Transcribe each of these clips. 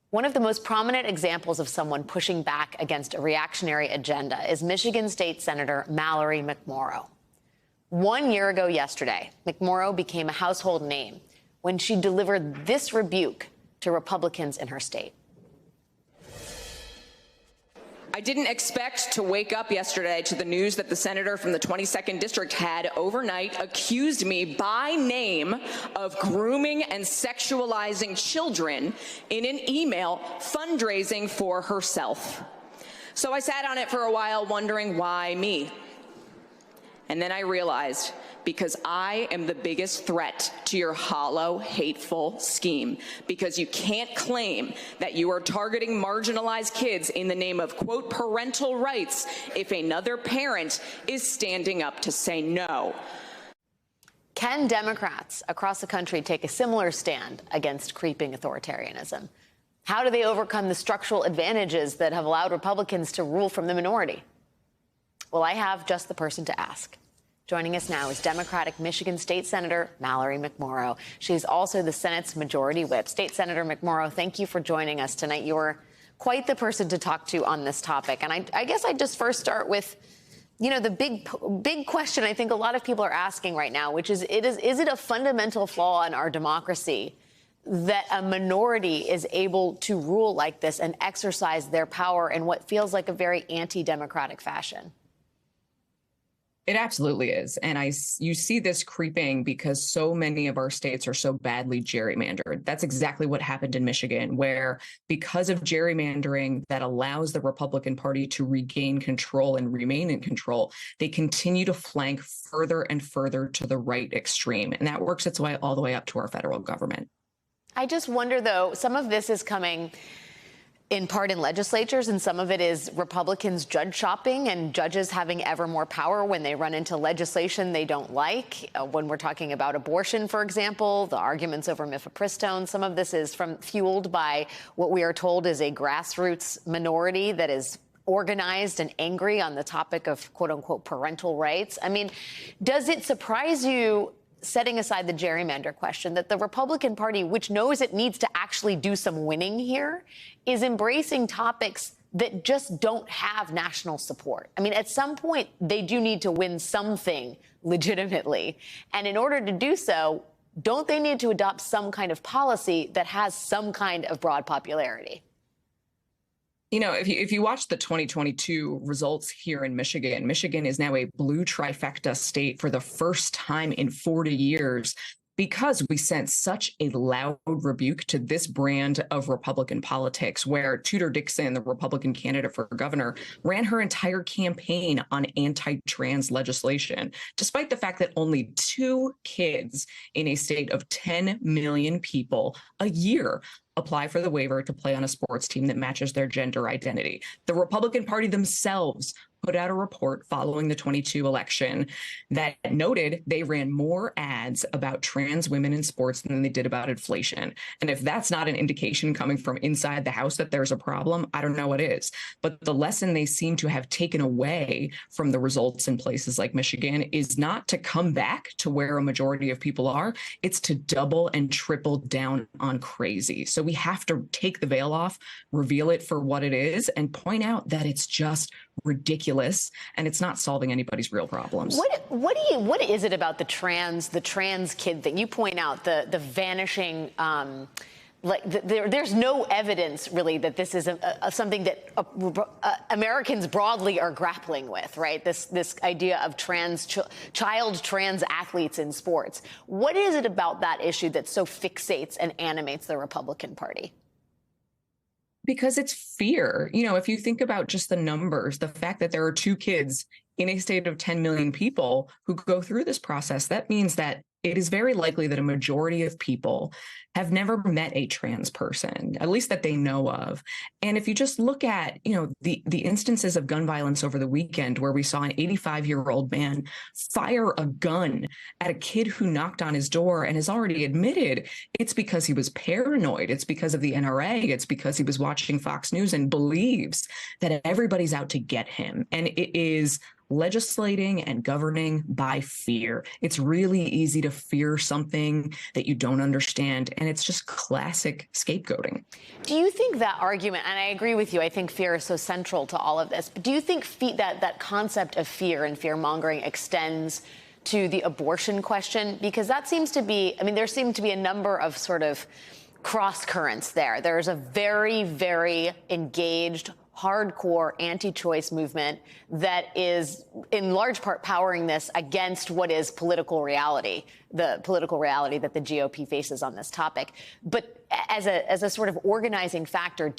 One of the most prominent examples of someone pushing back against a reactionary agenda is Michigan State Senator Mallory McMorrow. 1 year ago yesterday, McMorrow became a household name when she delivered this rebuke to Republicans in her state. I didn't expect to wake up yesterday to the news that the senator from the 22nd district had overnight accused me by name of grooming and sexualizing children in an email fundraising for herself. So I sat on it for a while wondering, why me? And then I realized, because I am the biggest threat to your hollow, hateful scheme. Because you can't claim that you are targeting marginalized kids in the name of, quote, parental rights if another parent is standing up to say no. Can Democrats across the country take a similar stand against creeping authoritarianism? How do they overcome the structural advantages that have allowed Republicans to rule from the minority? Well, I have just the person to ask. Joining us now is Democratic Michigan State Senator Mallory McMorrow. She's also the Senate's Majority Whip. State Senator McMorrow, thank you for joining us tonight. You're quite the person to talk to on this topic. And I guess I'd just first start with, you know, the big question I think a lot of people are asking right now, which is it a fundamental flaw in our democracy that a minority is able to rule like this and exercise their power in what feels like a very anti-democratic fashion? It absolutely is. And you see this creeping because so many of our states are so badly gerrymandered. That's exactly what happened in Michigan, where because of gerrymandering that allows the Republican Party to regain control and remain in control, they continue to flank further and further to the right extreme. And that works its way all the way up to our federal government. I just wonder, though, some of this is coming in part in legislatures, and some of it is Republicans judge shopping and judges having ever more power when they run into legislation they don't like. When we're talking about abortion, for example, the arguments over mifepristone, some of this is fueled by what we are told is a grassroots minority that is organized and angry on the topic of, quote unquote, parental rights. I mean, does it surprise you, setting aside the gerrymander question, that the Republican Party, which knows it needs to actually do some winning here, is embracing topics that just don't have national support? I mean, at some point, they do need to win something legitimately. And in order to do so, don't they need to adopt some kind of policy that has some kind of broad popularity? You know, if you watch the 2022 results here in Michigan, Michigan is now a blue trifecta state for the first time in 40 years because we sent such a loud rebuke to this brand of Republican politics, where Tudor Dixon, the Republican candidate for governor, ran her entire campaign on anti-trans legislation, despite the fact that only 2 kids in a state of 10 million people a year apply for the waiver to play on a sports team that matches their gender identity. The Republican Party themselves put out a report following the 22 election that noted they ran more ads about trans women in sports than they did about inflation. And if that's not an indication coming from inside the House that there's a problem, I don't know what is. But the lesson they seem to have taken away from the results in places like Michigan is not to come back to where a majority of people are. It's to double and triple down on crazy. So we have to take the veil off, reveal it for what it is, and point out that it's just ridiculous and it's not solving anybody's real problems. What is it about the trans kid thing? You point out the vanishing. There's no evidence really that this is something that Americans broadly are grappling with, right? This idea of child trans athletes in sports. What is it about that issue that so fixates and animates the Republican Party? Because it's fear. You know, if you think about just the numbers, the fact that there are 2 kids in a state of 10 million people who go through this process, that means that it is very likely that a majority of people have never met a trans person, at least that they know of. And if you just look at, you know, the instances of gun violence over the weekend where we saw an 85-year-old man fire a gun at a kid who knocked on his door and has already admitted it's because he was paranoid. It's because of the NRA. It's because he was watching Fox News and believes that everybody's out to get him. And it is legislating and governing by fear. It's really easy to fear something that you don't understand, and it's just classic scapegoating. Do you think that argument, and I agree with you, I think fear is so central to all of this, but do you think that concept of fear and fear-mongering extends to the abortion question? Because that seems to be, I mean, there seem to be a number of sort of cross currents there. There's a very, very engaged, hardcore anti-choice movement that is in large part powering this against what is political reality, the political reality that the GOP faces on this topic. But as a sort of organizing factor,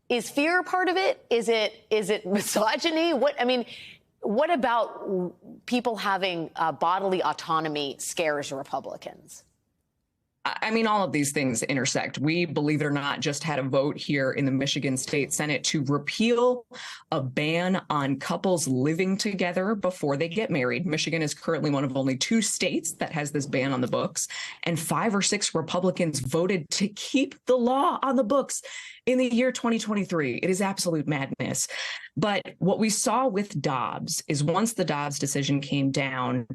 is fear part of it? Is it misogyny? What about people having bodily autonomy scares Republicans? I mean, all of these things intersect. We, believe it or not, just had a vote here in the Michigan State Senate to repeal a ban on couples living together before they get married. Michigan is currently one of only 2 states that has this ban on the books, and 5 or 6 Republicans voted to keep the law on the books in the year 2023. It is absolute madness. But what we saw with Dobbs is once the Dobbs decision came down,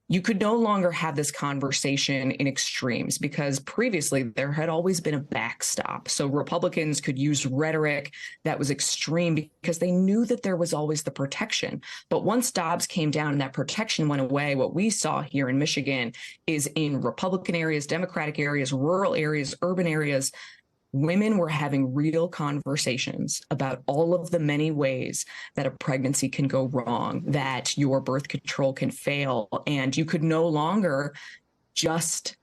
you could no longer have this conversation in extremes, because previously there had always been a backstop. So Republicans could use rhetoric that was extreme because they knew that there was always the protection. But once Dobbs came down and that protection went away, what we saw here in Michigan is in Republican areas, Democratic areas, rural areas, urban areas, women were having real conversations about all of the many ways that a pregnancy can go wrong, that your birth control can fail, and you could no longer just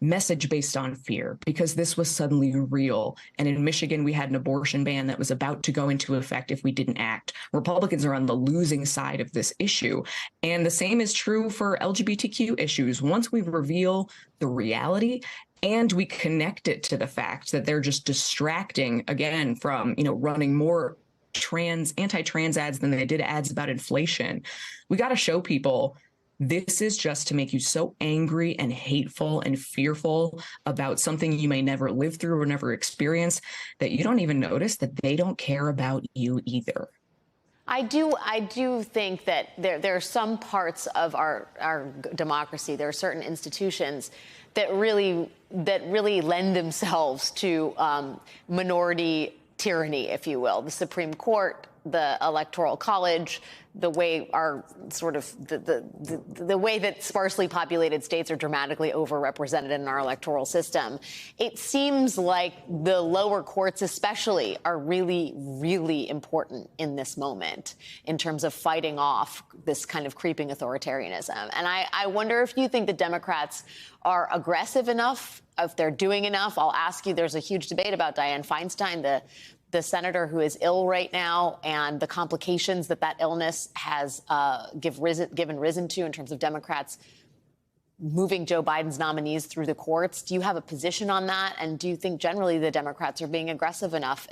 message based on fear, because this was suddenly real. And in Michigan, we had an abortion ban that was about to go into effect if we didn't act. Republicans are on the losing side of this issue. And the same is true for LGBTQ issues. Once we reveal the reality, and we connect it to the fact that they're just distracting, again, from, running more anti-trans ads than they did ads about inflation. We got to show people this is just to make you so angry and hateful and fearful about something you may never live through or never experience that you don't even notice that they don't care about you either. I do think that there are some parts of our democracy, there are certain institutions that really lend themselves to minority tyranny, if you will. The Supreme Court, the Electoral College, the way our sort of the way that sparsely populated states are dramatically overrepresented in our electoral system. It seems like the lower courts especially are really, really important in this moment in terms of fighting off this kind of creeping authoritarianism. And I wonder if you think the Democrats are aggressive enough, if they're doing enough. I'll ask you, there's a huge debate about Dianne Feinstein, the senator who is ill right now, and the complications that illness has given risen to in terms of Democrats moving Joe Biden's nominees through the courts. Do you have a position on that? And do you think generally the Democrats are being aggressive enough,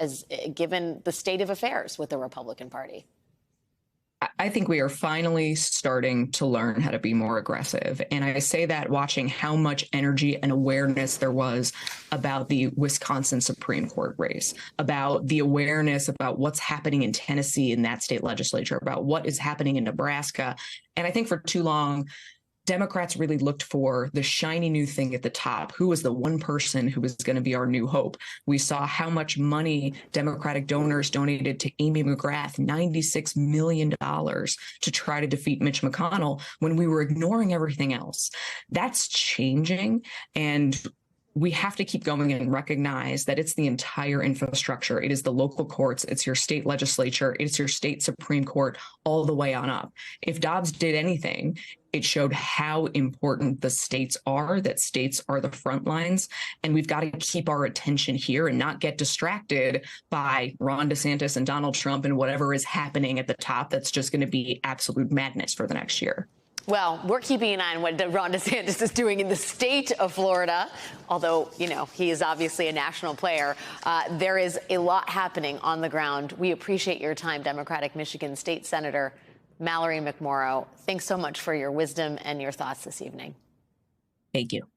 given the state of affairs with the Republican Party? I think we are finally starting to learn how to be more aggressive. And I say that watching how much energy and awareness there was about the Wisconsin Supreme Court race, about the awareness about what's happening in Tennessee in that state legislature, about what is happening in Nebraska. And I think for too long, Democrats really looked for the shiny new thing at the top. Who was the one person who was going to be our new hope? We saw how much money Democratic donors donated to Amy McGrath, $96 million, to try to defeat Mitch McConnell when we were ignoring everything else. That's changing. And we have to keep going and recognize that it's the entire infrastructure. It is the local courts. It's your state legislature. It's your state Supreme Court, all the way on up. If Dobbs did anything, it showed how important the states are, that states are the front lines. And we've got to keep our attention here and not get distracted by Ron DeSantis and Donald Trump and whatever is happening at the top. That's just going to be absolute madness for the next year. Well, we're keeping an eye on what Ron DeSantis is doing in the state of Florida, although, he is obviously a national player. There is a lot happening on the ground. We appreciate your time, Democratic Michigan State Senator Mallory McMorrow. Thanks so much for your wisdom and your thoughts this evening. Thank you.